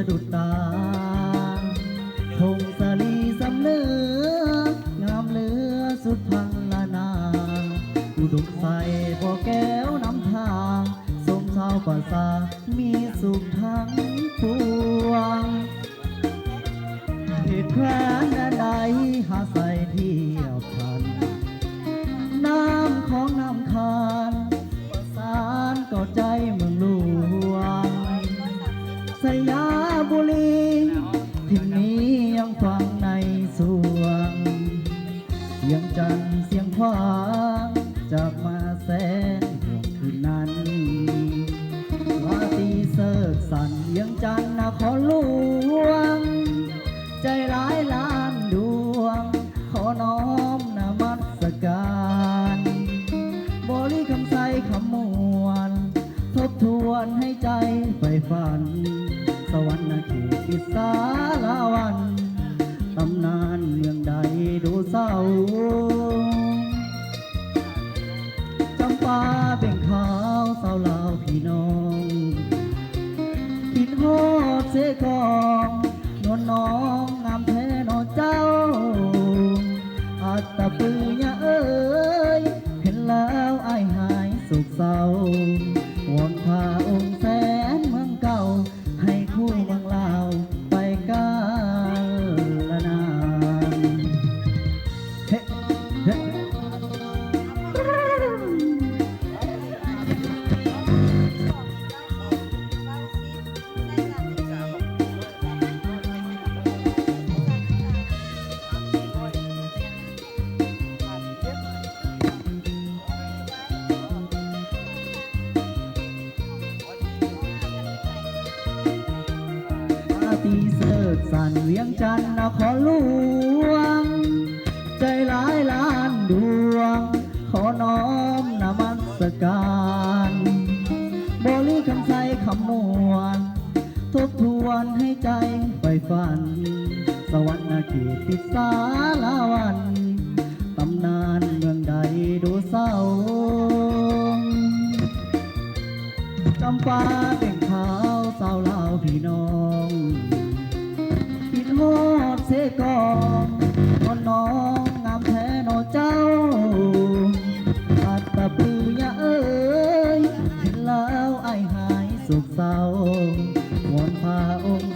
ดุจตาธงสลีสำเนืองามเหลือสุดพันละนาอุดมใสบ่อแก้วนำทางสมชาวป่าสามีสุขทั้งปวงเหตุแคว้นแดนใดหาใส่เทียบทันน้ำของน้ำคานประสานก่อใจเมืองหลวงสยามบุรีที่นี้ยังฟังในสวงเสียงจันทร์เสียงควางจากมาแสนห่วงคืนนั้นราตรีเสิร์ฟสั่นเสียงจันทร์นครหลวงใจร้ายล้านดวงขอน้อมนมัสการบริคำใสคำมวลทบทวนให้ใจใฝ่ฝันสวรรค์เขตอิสาลาวันตำนานเมืองใดดูเศร้าจำปาเป็นขาวสาวลาวพี่น้องคิดฮอดเสกองนวลน้องงามแท้นอเจ้าอัตตปือยะเอ้ยเห็นแล้วอ้ายหายสุขเศร้าวอนพาองค์แสนเมืองเก่าให้คู่เมืองลาวไปกาลนานเฮ้เฮ้ตีเสิร์ฟสั่นเวียงจันทร์นครหลวงใจร้ายล้านดวงขอน้อมนมัสการบริคำใสคำมวลทบทวนให้ใจใฝ่ฝันสวรรค์เขตติดสาลาวันตำนานเมืองใดดูเศร้าจำปาเป็นขาวสาวลาวพี่น้องคิดฮอดเสกองนน้องงามแท้นอเจ้าอัตตปือยะเอ้ยเห็นแล้วอ้ายหายสุขเศร้าวอนพาองค์